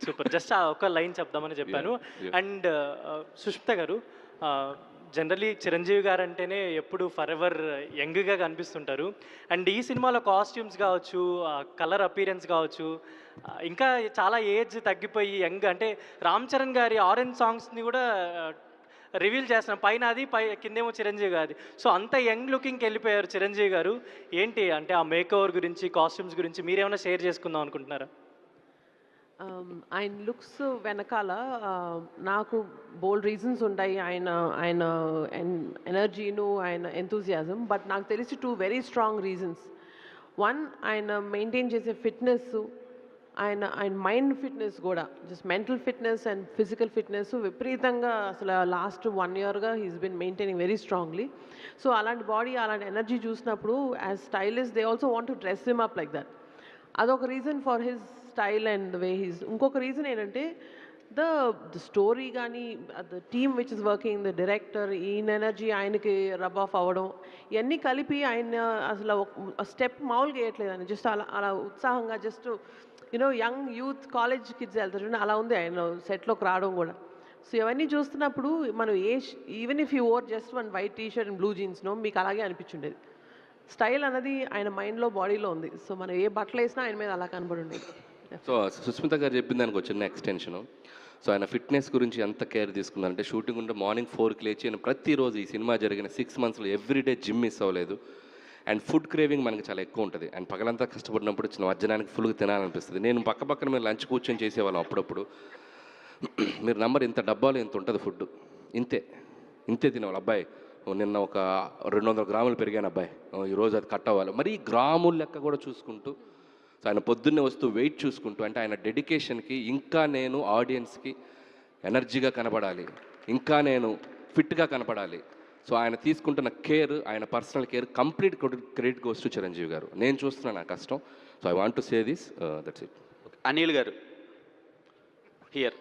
Super. Just ఆ ఒక్క line చెప్దామని యాహ్! చెప్పాను. యాహ్! అండ్ సుష్మిత గారు, జనరల్లీ చిరంజీవి గారంటేనే ఎప్పుడు ఫరెవర్ యంగ్‌గా కనిపిస్తుంటారు. అండ్ ఈ సినిమాలో కాస్ట్యూమ్స్ కావచ్చు, కలర్ అపియరెన్స్ కావచ్చు, ఇంకా చాలా ఏజ్ తగ్గిపోయి యంగ్ అంటే రామ్ చరణ్ గారి 'ఆరెంజ్' సాంగ్స్‌ని కూడా రివీల్ చేస్తున్నాం. పైన అది, కిందేమో చిరంజీవి గారిది. సో, అంత యంగ్ లుకింగ్‌కెళ్ళిపోయారు చిరంజీవి గారు. ఏంటి అంటే ఆ మేకోవర్ గురించి, కాస్ట్యూమ్స్ గురించి మీరేమైనా షేర్ చేసుకుందాం అనుకుంటున్నారా? ఆయన లుక్స్ వెనకాల నాకు బోల్డ్ రీజన్స్ ఉంటాయి. ఆయన ఆయన ఎనర్జీను, ఆయన ఎంతూజియాజం. బట్ నాకు తెలిసి 2 వెరీ స్ట్రాంగ్ రీజన్స్. వన్, ఆయన మెయింటైన్ చేసే ఫిట్‌నెస్సు, ఆయన ఆయన మైండ్ ఫిట్‌నెస్ గూడా. Just mental fitness and physical fitness విపరీతంగా అసలు లాస్ట్ 1 ఇయర్‌గా he is been maintaining very strongly. So, అలాంటి బాడీ, అలాంటి ఎనర్జీ చూసినప్పుడు as stylist they also want to dress him up like that. అదొక reason for his style and the way he's. ఇంకొక reason ఏంటంటే the the story కానీ, the team which is working, the director, ఈయన energy ఆయనకి rub of అవ్వడం, ఇవన్నీ కలిపి ఆయన అసలు స్టెప్ మామూలుగా వేయట్లేదు. ఆయన జస్ట్ అలా అలా ఉత్సాహంగా just young youth college kids వెళ్తారు చూడండి, అలా ఉంది ఆయన సెట్లోకి రావడం కూడా. సో ఇవన్నీ చూస్తున్నప్పుడు మనం even if you or just one white T-shirt and blue జీన్స్నో మీకు అలాగే అనిపించుండేది. స్టైల్ అన్నది ఆయన మైండ్లో, బాడీలో ఉంది. సో మనం ఏ బట్టలు వేసినా ఆయన మీద అలా కనబడి ఉండేది. సో, సుస్మిత గారు చెప్పిన దానికి ఒక చిన్న ఎక్స్‌టెన్షను. సో, ఆయన ఫిట్‌నెస్ గురించి ఎంత కేర్ తీసుకున్నారంటే షూటింగ్ ఉంటే మార్నింగ్ 4కి లేచి ఆయన ప్రతిరోజు ఈ సినిమా జరిగిన 6 మంత్స్‌లో ఎవ్రీడే జిమ్ మిస్ అవ్వలేదు. అండ్ ఫుడ్ క్రేవింగ్ మనకి చాలా ఎక్కువ ఉంటుంది. అండ్ పగలంతా కష్టపడినప్పుడు మధ్యాహ్నానికి ఫుల్‌గా తినాలనిపిస్తుంది. నేను పక్కన మేము లంచ్ కూర్చొని చేసేవాళ్ళం అప్పుడప్పుడు. మీరు నమ్మరు, ఇంత డబ్బాలో ఇంత ఉంటుంది ఫుడ్డు. ఇంతే. ఇంతే తినేవాళ్ళు. అబ్బాయి నిన్న ఒక 200 గ్రాములు పెరిగాను అబ్బాయి. ఈరోజు అది కట్ అవ్వాలి. మరి గ్రాముల లెక్క కూడా చూసుకుంటూ, సో ఆయన పొద్దున్నే వస్తూ వెయిట్ చూసుకుంటూ, అంటే ఆయన డెడికేషన్‌కి ఇంకా నేను ఆడియన్స్‌కి ఎనర్జీగా కనపడాలి, ఇంకా నేను ఫిట్‌గా కనపడాలి. సో ఆయన తీసుకుంటున్న కేర్, ఆయన personal care complete credit goes to Chiranjeevi గారు. నేను చూస్తున్నాను ఆ కష్టం. So I want to say this. That's it. Anil గారు హియర్.